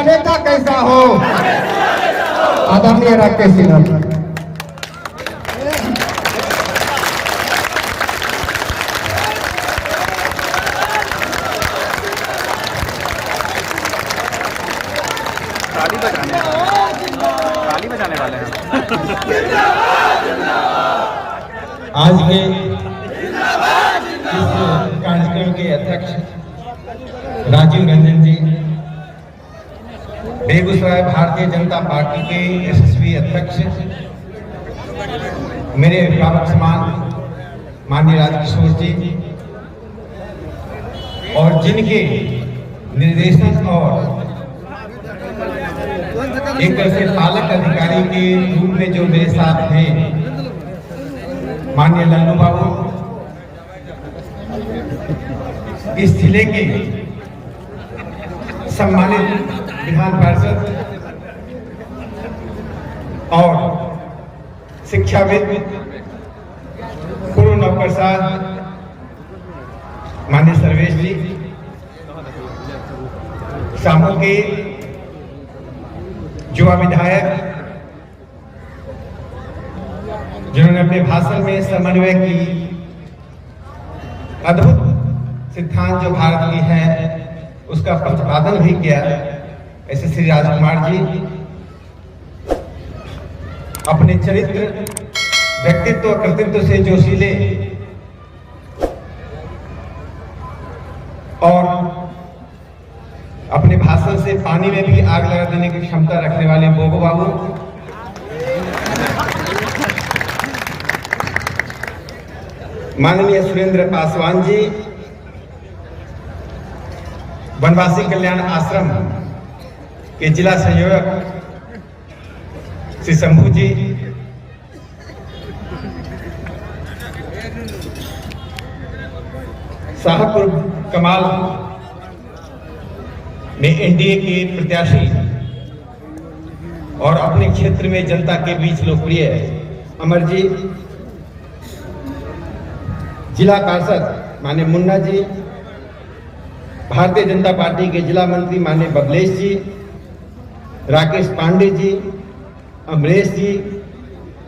नेता कैसा हो? आदरणीय राकेश सिन्हा। ताली बजाने वाले हैं। आज के इस कार्यक्रम के अध्यक्ष राजीव रंजन जी, बेगूसराय भारतीय जनता पार्टी के यशस्वी अध्यक्ष, मेरे अभिभावक समान माननीय राजकिशोर जी, और जिनके निर्देशन और एक तरह से पालक अधिकारी के रूप में जो मेरे साथ हैं, माननीय लल्लू बाबू, इस जिले के सम्मानित विधान पार्षद और शिक्षाविद पूर्व नवप्रसाद माननीय सर्वेश जी, शामों के युवा विधायक जिन्होंने अपने भाषण में समन्वय की अद्भुत सिद्धांत जो भारत की है उसका प्रतिपादन भी किया, ऐसे श्री राजकुमार जी अपने चरित्र, व्यक्तित्व, कृतित्व से जोशीले और अपने भाषण से पानी में भी आग लगा देने की क्षमता रखने वाले बोगो बाबू, माननीय सुरेंद्र पासवान जी, वनवासी कल्याण आश्रम के जिला संयोजक श्री शंभू जी, शाहपुर कमाल में एनडीए के प्रत्याशी और अपने क्षेत्र में जनता के बीच लोकप्रिय अमर जी, जिला पार्षद माननीय मुन्ना जी, भारतीय जनता पार्टी के जिला मंत्री माननीय बबलेश जी, राकेश पांडे जी, अमरेश जी,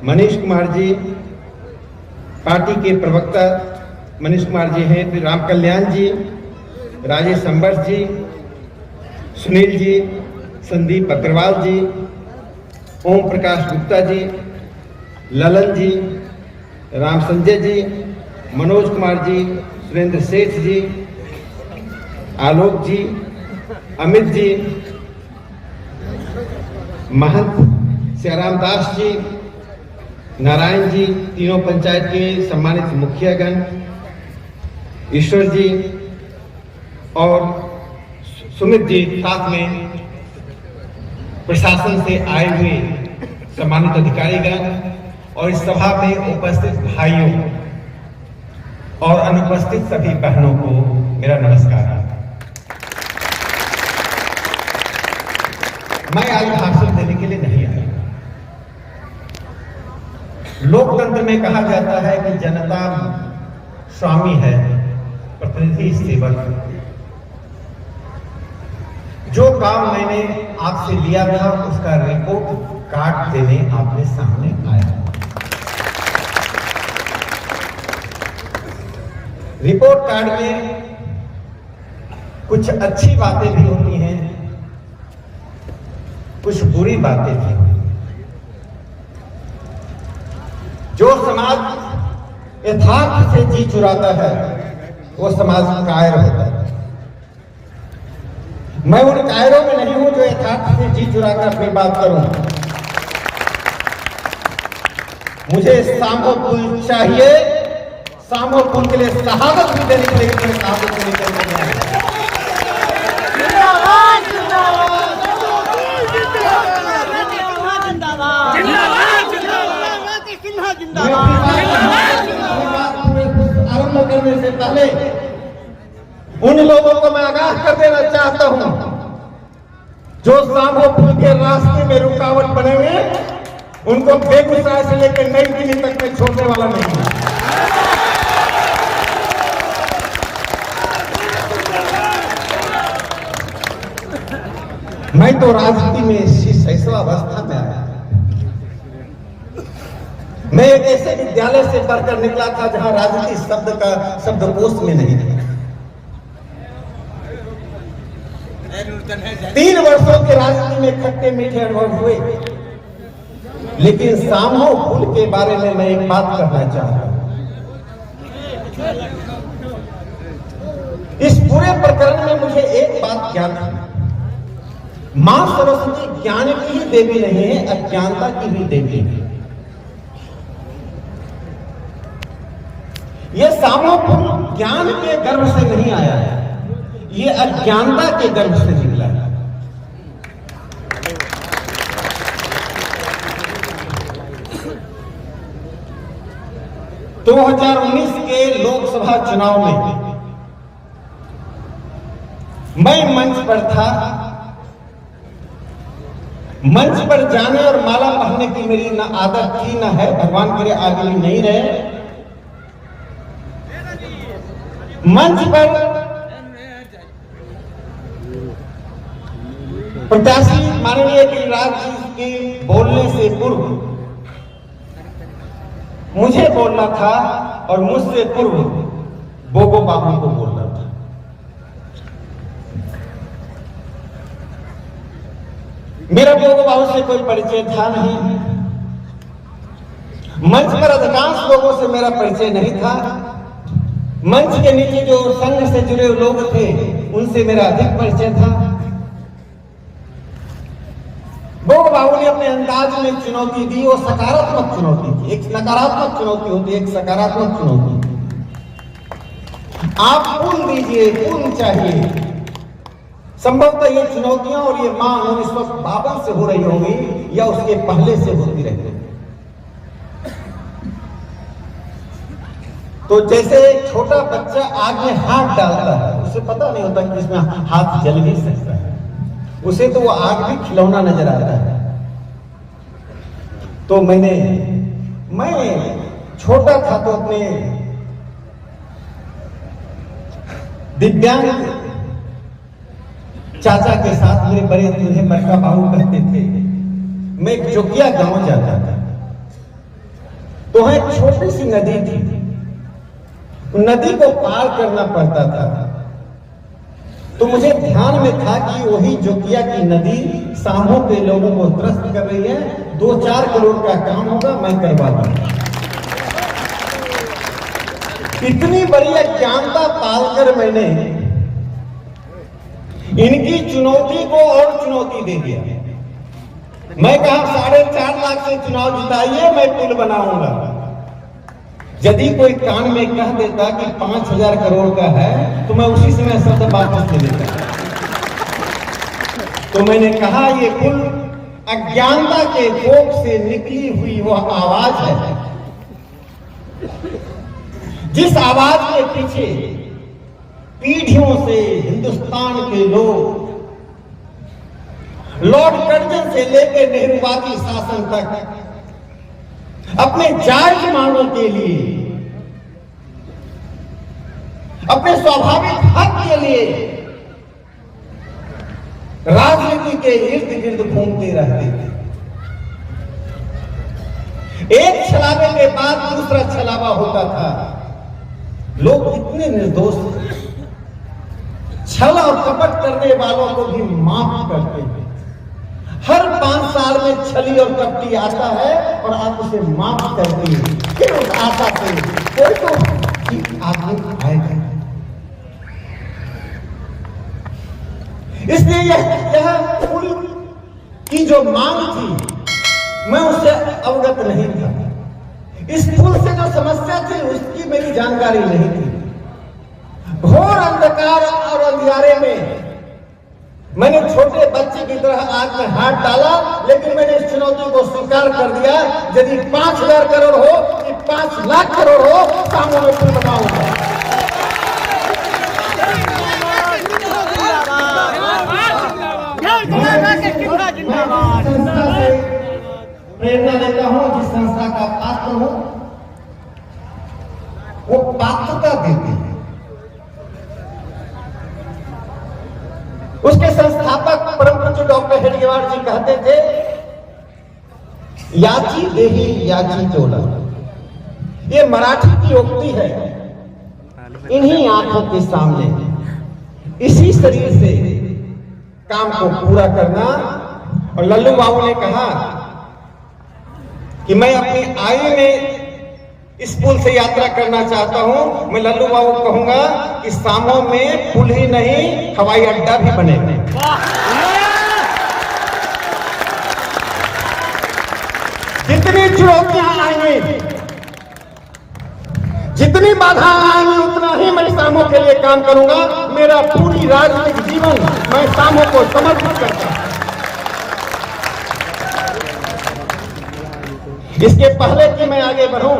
मनीष कुमार जी, पार्टी के प्रवक्ता मनीष कुमार जी हैं, फिर राम कल्याण जी, राजेश अंबर्स जी, सुनील जी, संदीप अग्रवाल जी, ओम प्रकाश गुप्ता जी, ललन जी, राम संजय जी, मनोज कुमार जी, सुरेंद्र सेठ जी, आलोक जी, अमित जी, महंत सियाराम दास जी, नारायण जी, तीनों पंचायत के सम्मानित मुखियागण, ईश्वर जी और सुमित जी, साथ में प्रशासन से आए हुए सम्मानित अधिकारीगण और इस सभा में उपस्थित भाइयों और अनुपस्थित सभी बहनों को मेरा नमस्कार। मैं आज भाषण देने के लिए नहीं आया। लोकतंत्र में कहा जाता है कि जनता स्वामी है, प्रतिनिधि सेवक। जो काम मैंने आपसे लिया था उसका रिपोर्ट कार्ड देने आपके सामने आया। रिपोर्ट कार्ड में कुछ अच्छी बातें भी होती हैं, कुछ बुरी बातें भी। जो समाज यथार्थ से जी चुराता है वो समाज कायर होता है। मैं उन कायरों में नहीं हूं जो यथार्थ से जी चुरा कर अपनी बात करूं। मुझे सामो पुल चाहिए, सामो पुल के लिए शहादत भी देने के लिए मैं शहादत देने के लिए आरंभ करने से पहले उन लोगों को मैं आगाह कर देना चाहता हूं जो सामो पुल के रास्ते में रुकावट बने हुए, उनको बेगूसराय से लेकर नई दिल्ली तक में छोड़ने वाला नहीं है। मैं तो राजनीति में इसी शैशवावस्था में आया। मैं एक ऐसे विद्यालय से पढ़कर निकला था जहां राजनीति शब्द का शब्दकोश में नहीं था। 3 वर्षों के राजनीति में खट्टे मीठे अनुभव हुए, लेकिन सामो पुल के बारे में मैं एक बात कहना चाहता हूं। इस पूरे प्रकरण में मुझे एक बात ज्ञात है, मां सरस्वती ज्ञान की ही देवी नहीं है, अज्ञानता की भी देवी है। यह सामो पुल ज्ञान के गर्भ से नहीं आया है, ये अज्ञानता के गर्भ से निकला है। तो 2019 के लोकसभा चुनाव में मैं मंच पर था। मंच पर जाने और माला पहनने की मेरी ना आदत थी, ना है, भगवान करे आगे नहीं रहे। मंच पर प्रत्याशी माननीय गिरिराज जी के बोलने से पूर्व मुझे बोलना था और मुझसे पूर्व बोगो बाबू को बोलना था। मेरा बोगो बाबू से कोई परिचय था नहीं। मंच पर अधिकांश लोगों से मेरा परिचय नहीं था। मंच के नीचे जो संघ से जुड़े लोग थे उनसे मेरा अधिक परिचय था। बोगो बाबू ने अपने अंदाज में चुनौती दी, वो सकारात्मक चुनौती थी। एक नकारात्मक चुनौती होती है, एक सकारात्मक चुनौती। आप पूर्ण दीजिए, पूर्ण चाहिए। संभवतः ये चुनौतियां और ये मांग 1952 से हो रही होगी या उसके पहले से होती रही। तो जैसे एक छोटा बच्चा आग में हाथ डालता है, उसे पता नहीं होता कि इसमें हाथ जल भी सकता है, उसे तो वो आग भी खिलौना नजर आता है। तो मैं छोटा था तो अपने दिव्यांग चाचा के साथ, मेरे बड़े मुझे बड़का बाबू कहते थे, मैं एक जोकिया गांव जाता था। तो वहां एक छोटी सी नदी थी, नदी को पार करना पड़ता था। तो मुझे ध्यान में था कि वही जोकिया की नदी सामो के लोगों को त्रस्त कर रही है, 2-4 करोड़ का काम होगा, मैं करवा दूंगा। इतनी बड़ी अज्ञानता पालकर मैंने इनकी चुनौती को और चुनौती दे दिया। मैं कहा 4.5 लाख से चुनाव जिताइए, मैं पुल बनाऊंगा। यदि कोई कान में कह देता कि 5,000 करोड़ का है तो मैं उसी समय शब्द वापस ले लेता। तो मैंने कहा ये पुल अज्ञानता के कोख से निकली हुई वो आवाज है, जिस आवाज के पीछे पीढ़ियों से हिंदुस्तान के लोग लॉर्ड कर्जन से लेकर नेहरूवादी शासन तक अपने जायज मांगों के लिए, अपने स्वाभाविक हक के लिए राजनीति के इर्द गिर्द घूमते रहते थे। एक छलावे के बाद दूसरा छलावा होता था। लोग कितने निर्दोष थे, छल और कपट करने वालों को भी माफ करते थे। हर 5 साल में छली और कपटी आता है और आप उसे माफ करते हैं, फिर उस आशा से कोई तो आगे आएगा। इसलिए यह पुल की जो मांग थी मैं उससे अवगत नहीं था। इस पुल से जो समस्या थी उसकी मेरी जानकारी नहीं थी। घोर अंधकार और अंधियारे में मैंने छोटे बच्चे की तरह आग में हाथ डाला, लेकिन मैंने इस चुनौती को स्वीकार कर दिया। यदि 5,000 करोड़ हो कि 5 लाख करोड़ हो, सामने में पुल बनाऊंगा। संस्था से प्रेरणा लेता हूं, जिस संस्था का पात्र हूं वो पात्रता देती है। उसके संस्थापक परम परमहंस डॉक्टर हेडगेवार जी कहते थे, याची देही याची चोला। ये मराठी की उक्ति है। इन्हीं आंखों के सामने इसी शरीर से काम को पूरा करना। और लल्लू बाबू ने कहा कि मैं अपनी आयु में इस पुल से यात्रा करना चाहता हूं। मैं लल्लू बाबू को कहूंगा कि सामो में पुल ही नहीं, हवाई अड्डा भी बनेगा। जितनी चुनौतियां आएंगी, जितनी बाधा आएंगी, उतना ही मैं सामो के लिए काम करूंगा। मेरा पूरी राजनीतिक जीवन मैं सामो को समर्पित करता हूं। इसके पहले कि मैं आगे बढ़ूं,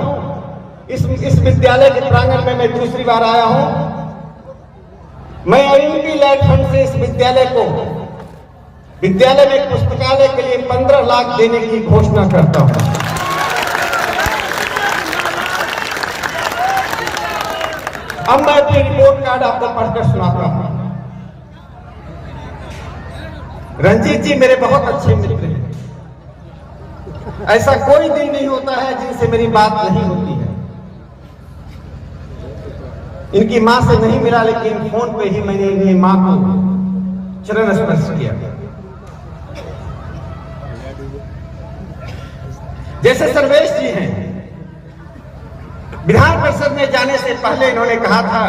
इस विद्यालय के प्रांगण में मैं दूसरी बार आया हूं। मैं एमपी लैंड फंड से इस विद्यालय को, विद्यालय में पुस्तकालय के लिए 15 लाख देने की घोषणा करता हूं। अब मैं अपनी रिपोर्ट कार्ड आपको पढ़कर सुनाता हूं। रंजीत जी मेरे बहुत अच्छे मित्र हैं। ऐसा कोई दिन नहीं होता है जिनसे मेरी बात नहीं होती है। इनकी मां से नहीं मिला, लेकिन फोन पे ही मैंने इनकी मां को चरण स्पर्श किया। जैसे सर्वेश जी हैं, विधान परिषद में जाने से पहले इन्होंने कहा था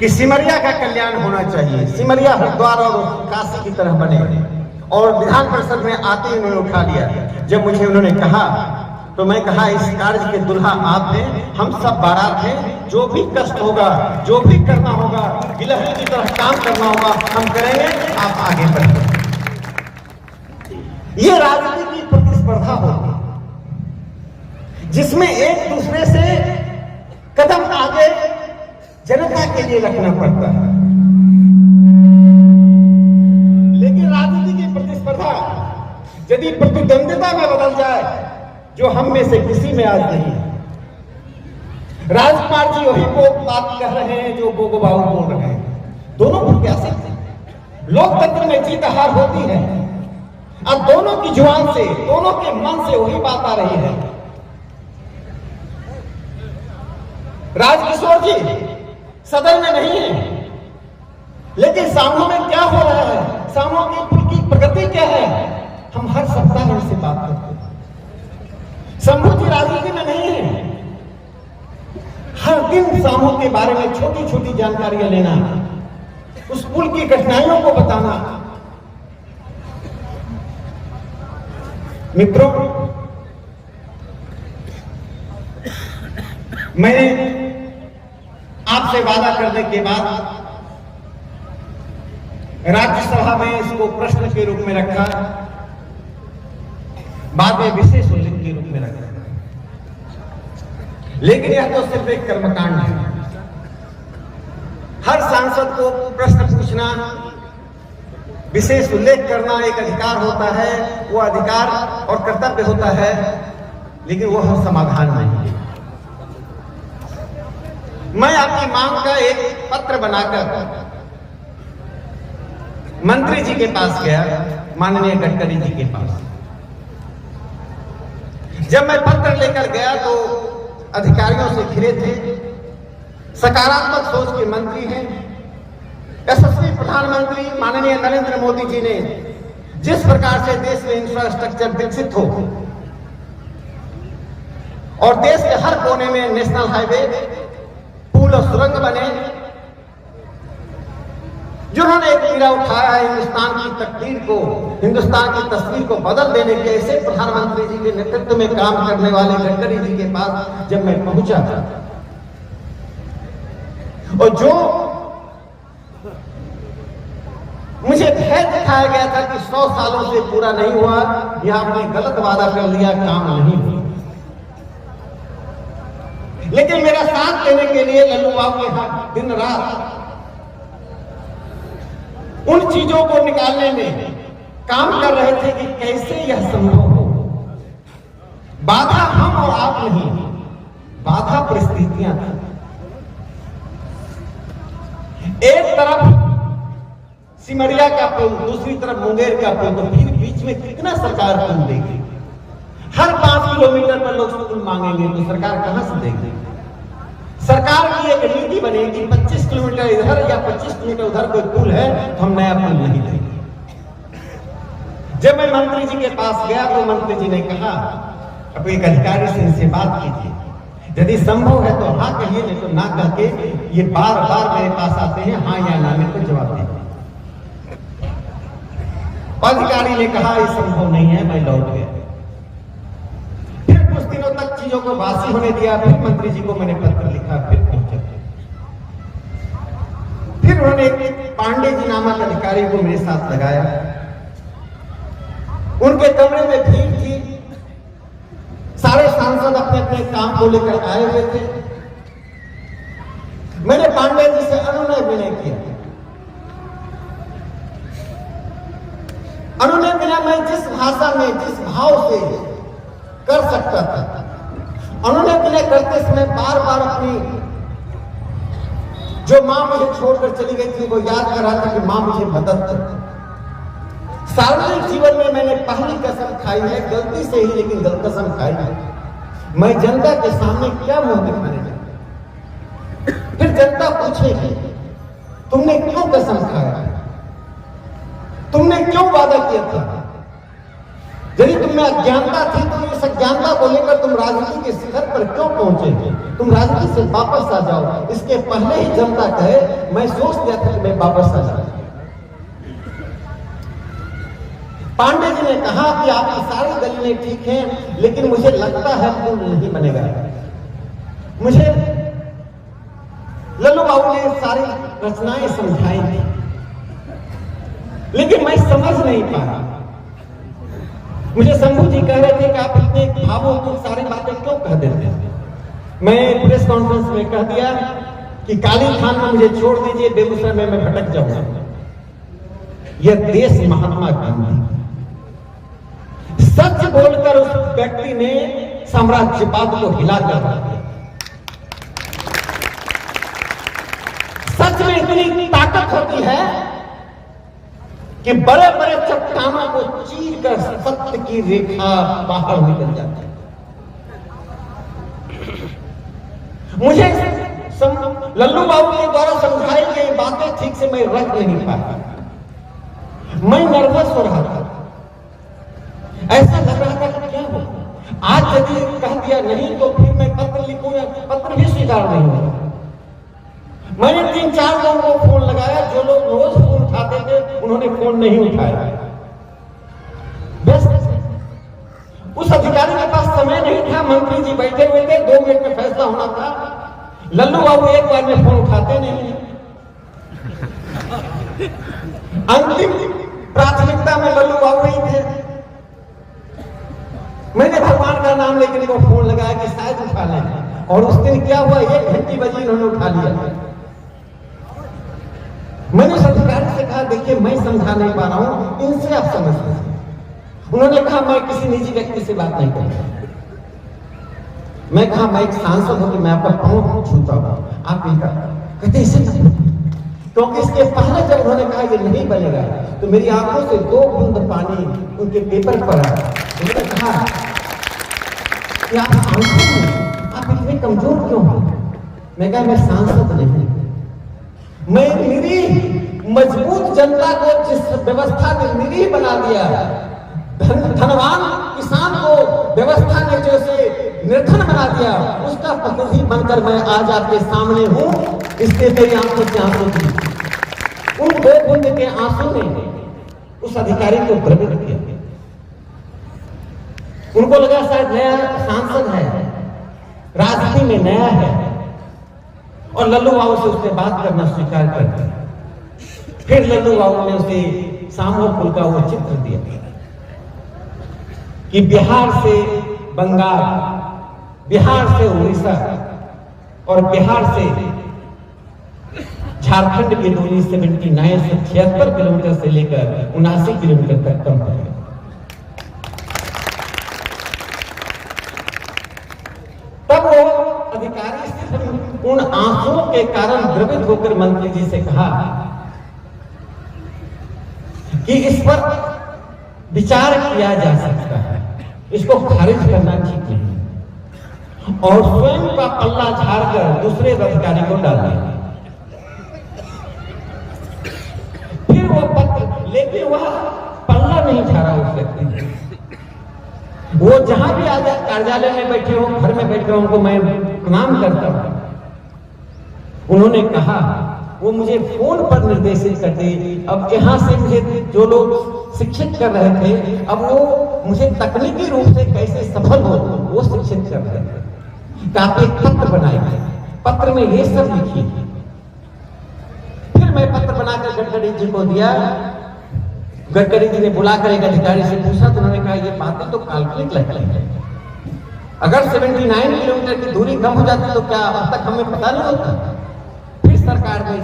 कि सिमरिया का कल्याण होना चाहिए, सिमरिया हरिद्वार और काशी की तरह बने। और विधान परिषद में आते ही उन्होंने उठा लिया। जब मुझे उन्होंने कहा तो मैं कहा, इस कार्य के दुल्हा आप हैं, हम सब बारात हैं। जो भी कष्ट होगा, जो भी करना होगा, गिलहरी की तरह काम करना होगा, हम करेंगे, आप आगे बढ़ें। ये राजनीति की प्रतिस्पर्धा होगी जिसमें एक दूसरे से कदम आगे जनता के लिए रखना पड़ता है। लेकिन राजनीति की प्रतिस्पर्धा यदि प्रतिद्वंदिता में बदल जाए, जो हम में से किसी में आज नहीं है। राजकुमार जी वही को बात कह रहे हैं जो गोगो बाबू बोल रहे हैं। दोनों प्रत्याशी थे। लोकतंत्र में जीत हार होती है। अब दोनों की जुबान से, दोनों के मन से वही बात आ रही है। राजकिशोर जी सदन में नहीं है, लेकिन सामो में क्या हो रहा है, सामो की प्रगति क्या है, हम हर सप्ताह उनसे बात करते हैं। शंभू जी राजनीति में नहीं है, हर दिन सामो के बारे में छोटी छोटी जानकारियां लेना, उस पुल की कठिनाइयों को बताना। मित्रों, मैंने आपसे वादा करने के बाद राज्यसभा में इसको प्रश्न के रूप में रखा, बाद में विशेष उल्लेख के रूप में रखा। लेकिन यह तो सिर्फ एक कर्मकांड है। हर सांसद को प्रश्न पूछना, विशेष उल्लेख करना एक अधिकार होता है, वो अधिकार और कर्तव्य होता है, लेकिन वो हम समाधान नहीं है। मैं आपकी मांग का एक पत्र बनाकर मंत्री जी के पास गया, माननीय गडकरी जी के पास। जब मैं पत्र लेकर गया तो अधिकारियों से घिरे थे, सकारात्मक सोच के मंत्री हैं। यशस्वी प्रधानमंत्री माननीय नरेंद्र मोदी जी ने जिस प्रकार से देश में इंफ्रास्ट्रक्चर विकसित हो और देश के हर कोने में नेशनल हाईवे, पुल और सुरंग बने, जिन्होंने एक मीरा उठाया है हिंदुस्तान की तकदीर को, हिंदुस्तान की तस्वीर को बदल देने के, ऐसे प्रधानमंत्री जी के नेतृत्व में काम करने वाले गडकरी जी के पास जब मैं पहुंचा था, और जो मुझे भय दिखाया गया था कि 100 सालों से पूरा नहीं हुआ, यह आपने गलत वादा कर लिया, काम नहीं हुआ। लेकिन मेरा साथ देने के लिए लल्लू बाबू यहां दिन रात उन चीजों को निकालने में काम कर रहे थे कि कैसे यह संभव हो। बाधा हम और आप नहीं, बाधा परिस्थितियां थी। एक तरफ सिमरिया का पुल, दूसरी तरफ मुंगेर का पुल, तो फिर बीच में कितना सरकार पुल देगी? हर 5 किलोमीटर पर लोग पुल मांगेंगे तो सरकार कहां से देगी? सरकार की एक नीति बनेगी, 25 किलोमीटर इधर या 25 किलोमीटर उधर कोई पुल है तो हम नया पुल नहीं देंगे। जब मैं मंत्री जी के पास गया तो मंत्री जी ने कहा, अब एक अधिकारी से इनसे बात कीजिए, यदि संभव है तो हाँ कहिए, नहीं तो ना करके ये बार बार मेरे पास आते हैं, हाँ या ना में तो जवाब दें। अधिकारी ने कहा ये संभव नहीं है, मैं लौट गया। फिर कुछ दिनों तक चीजों को वासी होने दिया, फिर मंत्री जी को मैंने पत्र लिखा, फिर पहुंचे। फिर उन्होंने पांडे जी नामक अधिकारी को मेरे साथ लगाया। उनके कमरे में भीड़ थी, सारे सांसद अपने अपने काम को लेकर आए हुए थे। मैंने पांडे जी से अनुनय विनय किया। अनुनय विनय मैं जिस भाषा में, जिस भाव से कर सकता था, अनुनय विनय करते समय बार बार अपनी जो मां मुझे छोड़कर चली गई थी वो याद कर रहा था कि मां मुझे मदद कर। सार्वजनिक जीवन में मैंने पहली कसम खाई है, गलती से ही लेकिन गलत कसम खाई है, मैं जनता के सामने क्या मुंह दिखाने जाऊं? फिर जनता पूछेगी तुमने क्यों कसम खाया, तुमने क्यों वादा किया था? यदि तुम्हें अज्ञानता थी तो इस अज्ञानता को लेकर तुम राजनीति के शिखर पर क्यों पहुंचे? तुम राजनीति से वापस आ जाओ। इसके पहले ही जनता कहे मैं सोच लिया था कि मैं वापस आ जाऊं। पांडे जी ने कहा कि आपकी सारी दलीलें ठीक हैं, लेकिन मुझे लगता है पुल नहीं बनेगा। मुझे लल्लू बाबू ने सारी रचनाएं समझाई थी, लेकिन मैं समझ नहीं पाया। मुझे शंभू जी कह रहे थे कि आप इतने भावुक सारी बातें क्यों कह देते हैं? मैं प्रेस कॉन्फ्रेंस में कह दिया कि काली खान में मुझे छोड़ दीजिए, बेगूसराय में मैं भटक जाऊंगा। यह देश महात्मा गांधी, सच बोलकर उस व्यक्ति ने साम्राज्यवाद को हिला कर रख दिया। सच में इतनी ताकत होती है कि बड़े बड़े चट्टानों को चीर कर सत्य की रेखा बाहर निकल जाती है। मुझे लल्लू बाबू के द्वारा समझाई गई बातें ठीक से मैं रख नहीं पाया। मैं नर्वस हो रहा था, ऐसा लग रहा था कि क्या हो। आज यदि कह दिया नहीं तो फिर मैं पत्र लिखूंगा, पत्र भी स्वीकार नहीं होगा। मैंने 3-4 लोगों को फोन लगाया, जो लोग रोज फोन उठाते थे उन्होंने फोन नहीं उठाया। बस उस अधिकारी के पास समय नहीं था, मंत्री जी बैठे हुए थे, 2 मिनट में फैसला होना था। लल्लू बाबू एक बार में फोन उठाते नहीं। अंतिम प्राथमिकता में लल्लू बाबू ही थे। मैंने भगवान का नाम लेकर इनको फोन लगाया कि शायद उठा लें, और उस दिन क्या हुआ, 1 घंटी बजी, इन्होंने उठा लिया। मैंने उस अधिकारी से कहा देखिए मैं समझा नहीं पा रहा हूं, इनसे आप समझ लीजिए। उन्होंने कहा मैं किसी निजी व्यक्ति से बात नहीं करूंगा। मैं कहा मैं एक सांसद हूं कि मैं आपका पांव छूता हूं, आप इनका कहते इसे, क्योंकि इसके पहले जब उन्होंने कहा ये नहीं बनेगा तो मेरी आंखों से 2 बूंद पानी उनके पेपर पर आया। उन्होंने कहा कि आप सांसद हैं, आप इतने कमजोर क्यों हैं? मैं कहा मैं सांसद नहीं, मैं निरीह मजबूत जनता को जिस व्यवस्था ने निरीह बना दिया, धनवान किसान को व्यवस्था ने जैसे निर्धन बना दिया, उसका प्रतिनिधि बनकर मैं आज आपके सामने हूं। इसलिए मेरी आंखों से आंसू थी। उन 2 बूंद के आंसू ने उस अधिकारी को द्रवित किया। उनको लगा शायद नया सांसद है, राजनीति में नया है, और लल्लू बाबू से उसने बात करना स्वीकार कर दिया। फिर लल्लू बाबू ने उसे सामो पुल का वो चित्र दिया कि बिहार से बंगाल, बिहार से उड़ीसा और बिहार से झारखंड की दूरी 79 से 76 किलोमीटर से लेकर 79 किलोमीटर तक कम है। तब वो अधिकारी उन आंसुओं के कारण द्रवित होकर मंत्री जी से कहा कि इस पर विचार किया जा सकता है, इसको खारिज करना ठीक नहीं और स्वयं का पल्ला झाड़कर दूसरे अधिकारी को डाल देंगे। फिर वो पत्र, लेकिन वह पल्ला नहीं झाड़ा उस व्यक्ति ने। वो जहां भी कार्यालय में बैठे हो, घर में बैठे हो, उनको मैं प्रणाम करता हूं। उन्होंने कहा, वो मुझे फोन पर निर्देशित करते, अब यहाँ से मुझे जो लोग शिक्षित कर रहे थे, अब वो मुझे तकनीकी रूप से कैसे सफल हो वो शिक्षित कर रहे थे। आप एक पत्र बनाएंगे, पत्र में ये सब लिखिए। फिर मैं पत्र बनाकर गडकरी जी को दिया। गडकरी जी ने बुलाकर एक अधिकारी से पूछा, तो उन्होंने कहा ये बातें तो काल्पनिक लग रही है। अगर 79 किलोमीटर की दूरी कम हो जाती तो क्या अब तक हमें पता नहीं होता? फिर सरकार ने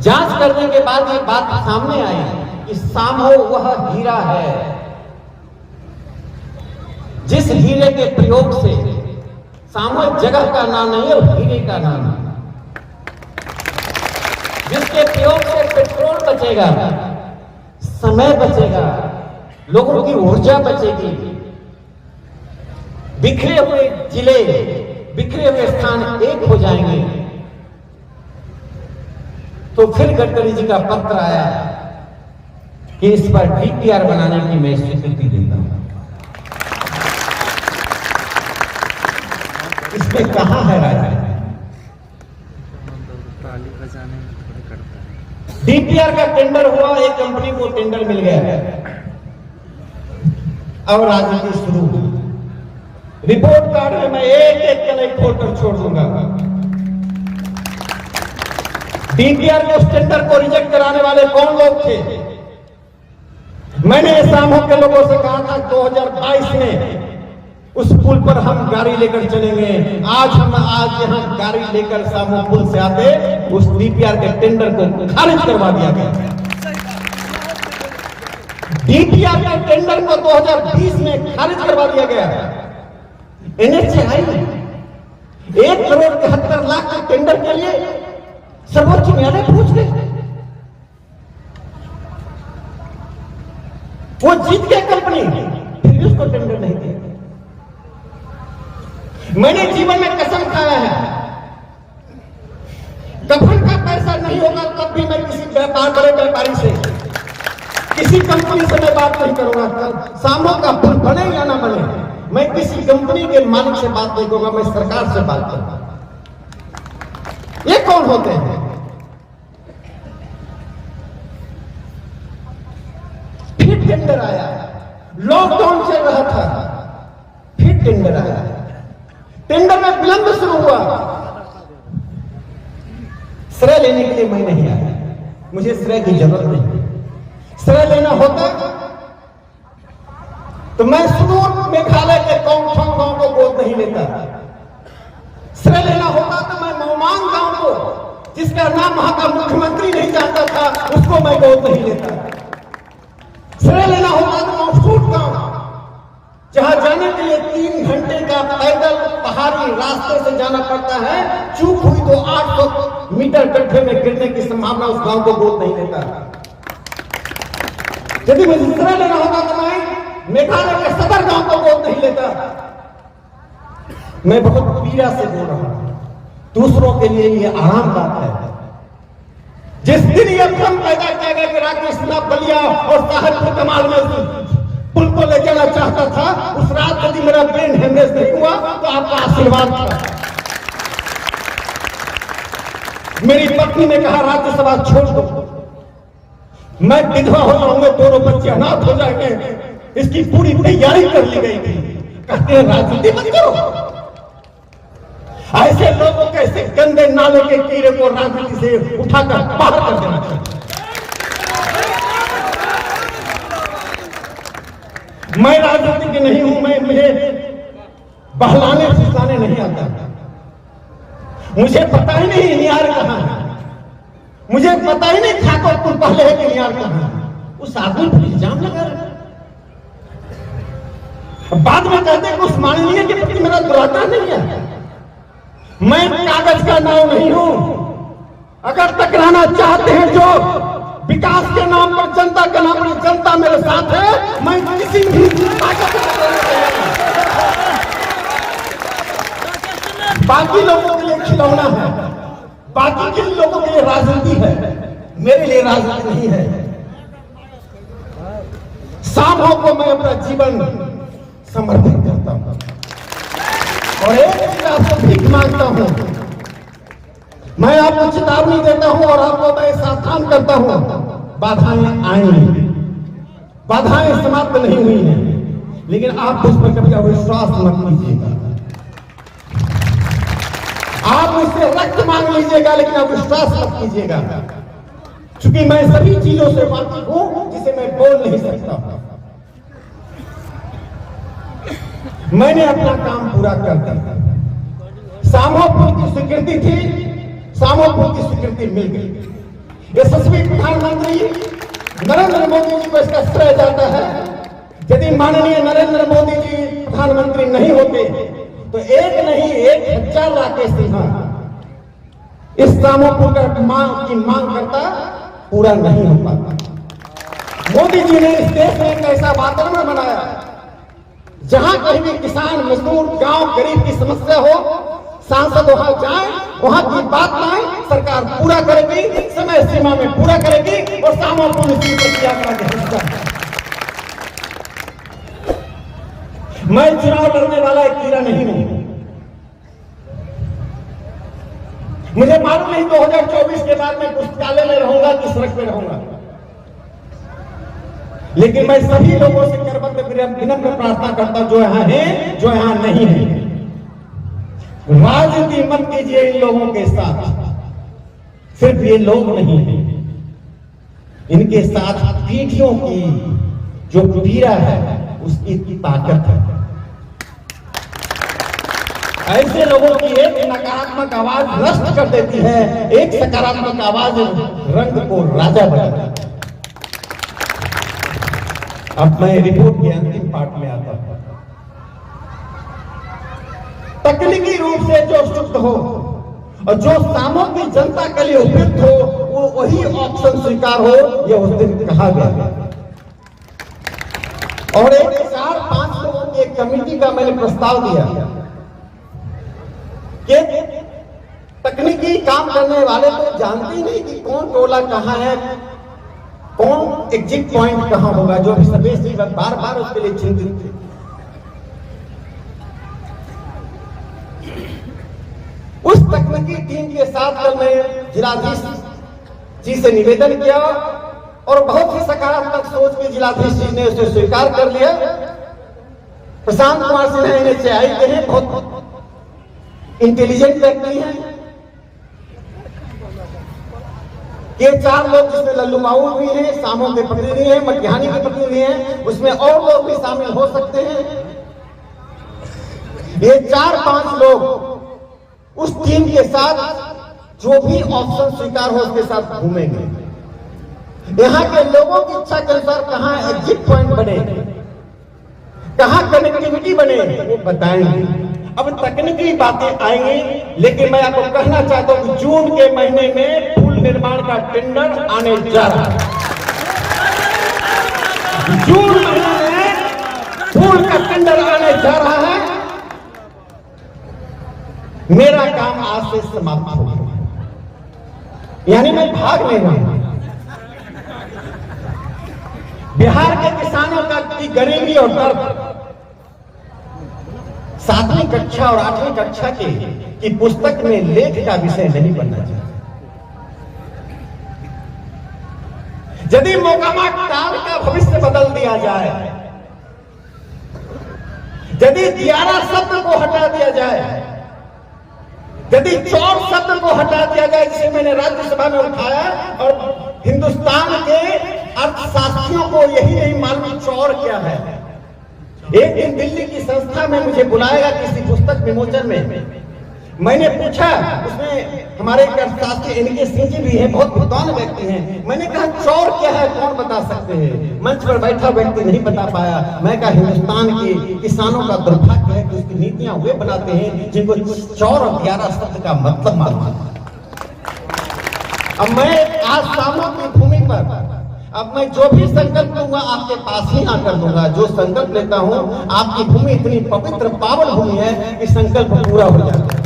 जांच करने के बाद ये बात सामने आई कि सामो वह हीरा है जिस हीरे के प्रयोग से, सामो जगह का नाम नहीं है, हीरे का नाम है, जिसके प्रयोग से पेट्रोल बचेगा, समय बचेगा, लोगों की ऊर्जा बचेगी, बिखरे हुए जिले, बिखरे हुए स्थान एक हो जाएंगे। तो फिर गडकरी जी का पत्र आया कि इस पर डीपीआर बनाने की मैं स्वीकृति देता हूं। इसमें कहां है राजनीति? डीपीआर का टेंडर हुआ, एक कंपनी को टेंडर मिल गया, अब राजनीति शुरू हुई। रिपोर्ट कार्ड में मैं एक एक कलेक्ट फोल्डर छोड़ दूंगा। डीपीआर के उस टेंडर को रिजेक्ट कराने वाले कौन लोग थे? मैंने सामो के लोगों से कहा था 2022 में उस पुल पर हम गाड़ी लेकर चलेंगे। आज यहाँ गाड़ी लेकर सामो पुल से आते, उस डीपीआर के टेंडर को खारिज करवा दिया गया। डीपीआर के टेंडर को 2020 में खारिज करवा दिया गया। NHAI 1,71,00,000 के टेंडर के लिए सर्वोच्च न्यायालय पूछ गए। वो जीत गए कंपनी, फिर उसको टेंडर नहीं दिया। मैंने जीवन में कसम खाया है, कफन का पैसा नहीं होगा तब भी मैं किसी बड़े व्यापारी से, किसी कंपनी से मैं बात नहीं करूंगा। सामो का पुल बने या ना बने, मैं किसी कंपनी के मालिक से बात नहीं करूंगा, मैं सरकार से बात करूंगा। ये कौन होते हैं? फिर टेंडर आया, लॉकडाउन चल रहा था, फिर टेंडर आया, टेंडर में विलंब शुरू हुआ। श्रेय लेने के लिए मैं नहीं आया, मुझे श्रेय की जरूरत नहीं। श्रेय लेना होता तो मैं सुदूर मेघालय के कौंगथोंग गांव को गोद नहीं लेता। श्रेय लेना होता तो मैं मोमांग गांव को, जिसका नाम वहां का मुख्यमंत्री नहीं जानता था, उसको मैं गोद नहीं लेता। श्रेय लेना होता तो मफसूट गांव, जहां जाने के लिए 3 घंटे का पैदल पहाड़ी रास्ते से जाना पड़ता है, चूक हुई तो 800 मीटर गड्ढे में गिरने की संभावना, उस गांव को गोद नहीं लेता। यदि मुझे श्रेय लेना होता तो मैं मेघालय के सदर गांव को गोद नहीं लेता। मैं बहुत पीड़ा से बोल रहा हूं, दूसरों के लिए ये आराम बात है। जिस दिन ये भ्रम पैदा किया गया कि राकेश नाथ बलिया और साहिबपुर कमाल में पुल को ले जाना चाहता था, उस रात यदि मेरा ब्रेन हेमरेज नहीं हुआ तो आपका आशीर्वाद था। मेरी पत्नी ने कहा राज्यसभा छोड़ दो, मैं विधवा हो जाऊंगा, दोनों बच्चे अनाथ हो जाएंगे, इसकी पूरी तैयारी कर ली गई थी। कहते हैं राजनीति मत करो। ऐसे लोगों के ऐसे गंदे नाले के कीड़े को राजनीति से उठाकर बाहर कर देना चाहिए। मैं राजनीति की नहीं हूं, मुझे बहलाने फुसलाने नहीं आता। मुझे पता ही नहीं नियार कहां है, मुझे पता ही नहीं ठाकुर पहले है कि नियार कहां है। उस आदमी पर इल्जाम लगा रहे, बाद में कहते हैं कि उस माननीय के प्रति मेरा दुराचार नहीं है। मैं कागज का नाव नहीं हूं। अगर टकराना चाहते हैं जो, विकास के नाम पर, जनता के नाम पर जनता मेरे साथ है, मैं किसी भी ताकत को तोड़ने तैयार नहीं। बाकी लोगों के लिए खिलौना है, बाकी के लोगों के लिए राजनीति है, मेरे लिए राजनीति नहीं है। सामों को मैं अपना जीवन समर्पित करता हूं और एक चीज आपसे भीख मांगता हूं, मैं आपको चेतावनी देता हूं और आपको मैं सावधान करता हूं, बाधाएं आएंगी, बाधाएं समाप्त नहीं हुई हैं, लेकिन आप उस पर कभी अविश्वास मत कीजिएगा। आप मुझसे रक्त मांग लीजिएगा लेकिन अविश्वास मत कीजिएगा, क्योंकि मैं सभी चीजों से वाकिफ हूं जिसे मैं बोल नहीं सकता। मैंने अपना काम पूरा कर दिया। सामोपुर की स्वीकृति थी, सामोपुर की स्वीकृति मिल गई। यशस्वी प्रधानमंत्री नरेंद्र मोदी जी को इसका श्रेय जाता है। यदि माननीय नरेंद्र मोदी जी प्रधानमंत्री नहीं होते तो एक नहीं 1000 राकेश सिन्हा इस सामोपुर का की मांग करता, पूरा नहीं हो पाता। मोदी जी ने इस देश में एक ऐसा वातावरण बनाया जहां कहीं भी किसान, मजदूर, गांव गरीब की समस्या हो, सांसद वहां जाए, वहां की बात लाए, सरकार पूरा करेगी, समय सीमा में पूरा करेगी और सामोपुर इसी प्रक्रिया का हिस्सा है। मैं चुनाव लड़ने वाला एक कीड़ा नहीं हूं। मुझे मालूम नहीं 2024 के बाद मैं पुस्तकालय में रहूंगा कि सड़क पे रहूंगा, लेकिन मैं सभी लोगों से करबद्ध विनम्र प्रार्थना करता हूं, जो यहां हैं, जो यहां नहीं है, राजनीति मत कीजिए इन लोगों के साथ। सिर्फ ये लोग नहीं है, इनके साथ पीढ़ियों की जो पीड़ा है उसकी ताकत है। ऐसे लोगों की एक नकारात्मक आवाज नष्ट कर देती है, एक सकारात्मक आवाज रंग को राजा बनाती है। अब मैं रिपोर्ट के अंतिम पार्ट में आता हूं। तकनीकी रूप से जो शुद्ध हो और जो सामों की जनता के लिए उपयुक्त हो, वो वही ऑप्शन स्वीकार हो, यह उस दिन कहा गया। और एक 4-5 लोगों की एक कमेटी का मैंने प्रस्ताव दिया कि तकनीकी काम करने वाले तो जानते ही नहीं कि कौन टोला कहां है, कौन एग्जिट पॉइंट कहां होगा, जो भी सर्वेश जी बार बार उसके लिए चिंतित थे। उस तकनीकी टीम के साथ कल मैं जिलाधीश जी से निवेदन किया और बहुत ही सकारात्मक सोच के जिलाधीश जी ने उसे स्वीकार कर लिया। प्रशांत कुमार सिन्हा NHAI के हैं, बहुत इंटेलिजेंट व्यक्ति हैं। ये 4 लोग जिसमें लल्लू बाबू भी हैं, सामों के प्रतिनिधि हैं, मटिहानी के प्रतिनिधि हैं, उसमें और लोग भी शामिल हो सकते हैं। ये 4-5 लोग उस टीम के साथ जो भी ऑप्शन स्वीकार हो उसके साथ घूमेंगे। यहाँ के लोगों की इच्छा के अनुसार कहाँ एग्जिट पॉइंट बने, कहाँ कनेक्टिविटी बने, वो बताएंगे। अब तकनीकी बातें आएंगी, लेकिन मैं आपको कहना चाहता हूं कि जून के महीने में पुल निर्माण का टेंडर आने जा रहा है। जून महीने में पुल का टेंडर आने जा रहा है। मेरा काम आज से समाप्त हो गया, यानी मैं भाग नहीं रहा हूं। बिहार के किसानों की गरीबी और दर्द 7वीं कक्षा और 8वीं कक्षा की पुस्तक में लेख का विषय नहीं बनना चाहिए। यदि मोकामा काल का भविष्य बदल दिया जाए, यदि दियारा शब्द को हटा दिया जाए, यदि चौर शब्द को हटा दिया जाए, जिसे मैंने राज्यसभा में उठाया, और हिंदुस्तान के अर्थशास्त्रियों को यही नहीं मालूम चौर क्या है। एक दिन दिल्ली की संस्था में मुझे बुलाएगा किसी पुस्तक विमोचन में। मैंने पूछा, उसमें हमारे अर्थशास्त्री NK सिंह जी भी हैं, बहुत विद्वान व्यक्ति हैं। मैंने कहा चौर क्या है, कौन बता सकते हैं? मंच पर बैठा व्यक्ति नहीं बता पाया। मैं कहा हिंदुस्तान के किसानों का दुर्भाग्य है कि उसकी नीतियां वे बनाते हैं जिनको चौर और दियारा शब्द का मतलब मालूम है। अब मैं आज सामों की भूमि पर अब मैं जो भी संकल्प लूंगा आपके पास ही आकर दूंगा। जो संकल्प लेता हूं, आपकी भूमि इतनी पवित्र पावन भूमि है कि संकल्प पूरा हो जाता है।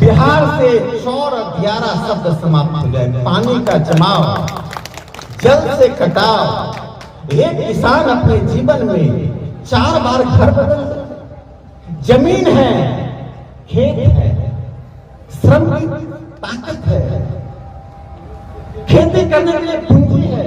बिहार से चौर दियारा शब्द समाप्त हो जाए। पानी का जमाव, जल से कटाव, एक किसान अपने जीवन में 4 बार घर बदल, जमीन है, खेत है, श्रम की ताकत है, खेती करने के लिए पूंजी है,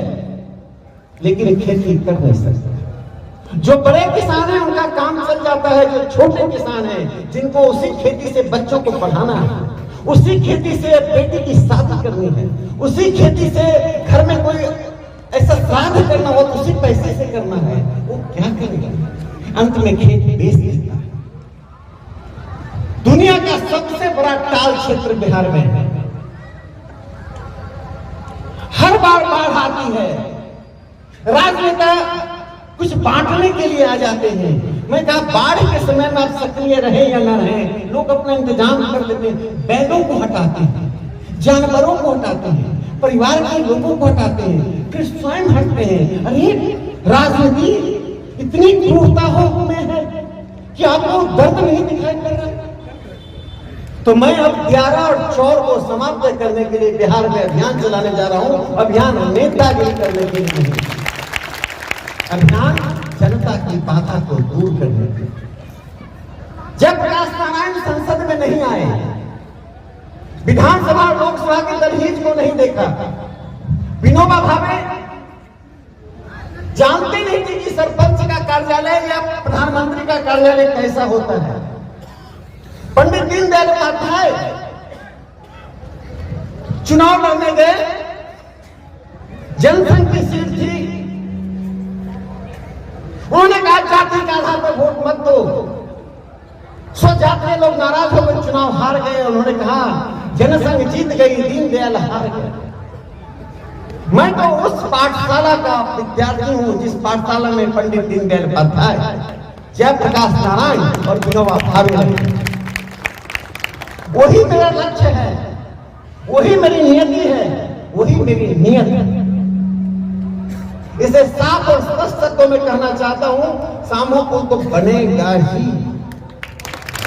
लेकिन खेती कर नहीं सकते। जो बड़े किसान हैं उनका काम चल जाता है। जो छोटे किसान हैं जिनको उसी खेती से बच्चों को पढ़ाना है, उसी खेती से बेटी की शादी करनी है, उसी खेती से घर में कोई ऐसा श्राद्ध करना हो तो उसी पैसे से करना है, वो क्या करेगा? अंत में खेत बेच देता है। दुनिया का सबसे बड़ा टाल क्षेत्र बिहार में है। हर बार बाढ़ आती है, राजनेता कुछ बांटने के लिए आ जाते हैं। मैं कहा बाढ़ के समय में आप सक्रिय रहे या ना रहे, लोग अपना इंतजाम कर लेते हैं। बैलों को हटाते हैं, जानवरों को हटाते हैं, परिवार के लोगों को हटाते हैं, फिर स्वयं हटते हैं। अरे राजनीति इतनी क्रूरता हो में है कि आपको दर्द नहीं दिखाई पड़ रहा। तो मैं अब दियारा और चौर को समाप्त करने के लिए बिहार में अभियान चलाने जा रहा हूं। अभियान नेतागिरी करने के लिए नहीं, अभियान जनता की बाधा को दूर करने के लिए। जब प्रकाश नारायण संसद में नहीं आए, विधानसभा लोकसभा के दहलीज को नहीं देखा, विनोबा भावे जानते नहीं थे कि सरपंच का कार्यालय या प्रधानमंत्री का कार्यालय कैसा होता है। पंडित दीनदयाल उपाध्याय चुनाव लड़ने गए, जनसंघ की सीट थी, उन्होंने कहा जाति के आधार पर वोट मत दो। स्वजातीय लोग नाराज हो गए, चुनाव हार गए। उन्होंने कहा जनसंघ जीत गई, दीनदयाल हार गए। मैं तो उस पाठशाला का विद्यार्थी हूं जिस पाठशाला में पंडित दीनदयाल उपाध्याय, जयप्रकाश नारायण और विनोबा भावे रहे। वही मेरा लक्ष्य है, वही मेरी नियति है, वही मेरी नियत है। इसे साफ और स्पष्ट शब्दों में कहना चाहता हूं, सामोपुर तो बनेगा ही,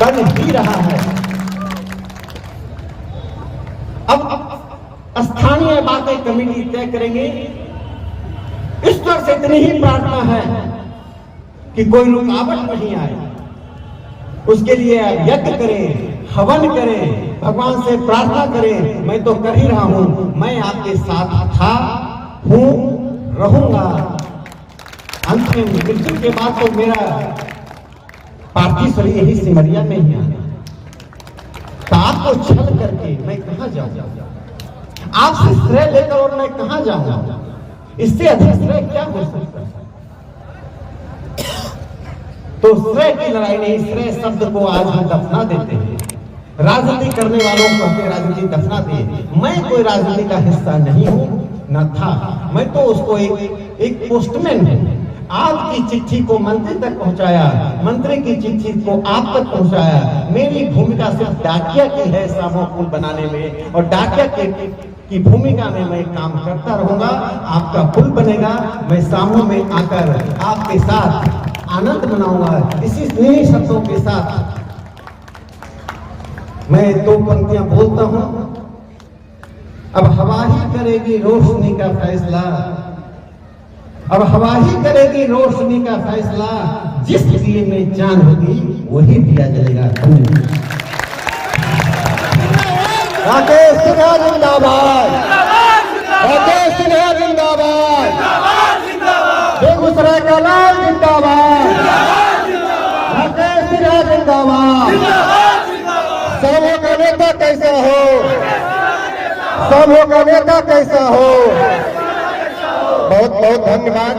बन ही रहा है। अब स्थानीय बातें कमेटी तय करेंगे। ईश्वर से इतनी ही प्रार्थना है कि कोई रुकावट नहीं आए। उसके लिए यज्ञ करें, हवन करें, भगवान से प्रार्थना करें। मैं तो कर ही रहा हूं, मैं आपके साथ था, हूं, रहूंगा। अंत में मृत्यु के बाद तो मेरा पार्थिव शरीर यही सिमरिया में ही आना। तो आपको छल करके मैं कहां जाऊंगा? आपसे श्रेय लेकर और मैं कहां जाऊंगा? इससे अधिक श्रेय क्या हो सकता है? तो श्रेय की लड़ाई नहीं, श्रेय शब्द को आज हम दफना देते हैं। राजनीति करने वालों को अपनी राजनीति दफना दिए। मैं कोई राजनीति का हिस्सा नहीं हूं, न था। मैं तो उसको एक पोस्टमैन हूं। आपकी चिट्ठी को मंत्री तक पहुंचाया, मंत्री की चिट्ठी को आप तक पहुंचाया। मेरी भूमिका सिर्फ डाकिया की है सामो पुल बनाने में, और डाकिया की भूमिका में मैं काम करता रहूंगा। आपका पुल बनेगा, मैं सामो में आकर आपके साथ आनंद मनाऊंगा। इसी स्नेही शब्दों के साथ मैं 2 पंक्तियां बोलता हूं। अब हवा ही करेगी रोशनी का फैसला, अब हवा ही करेगी रोशनी का फैसला। जिस दिए में जान होगी वही दिया जलेगा। राकेश सिन्हा जिंदाबाद, राकेश सिन्हा जिंदाबाद, बेगूसराय का लाल जिंदाबाद, राकेश सिन्हा जिंदाबाद। सामो का नेता कैसा हो, सामो का नेता कैसा हो। बहुत बहुत धन्यवाद।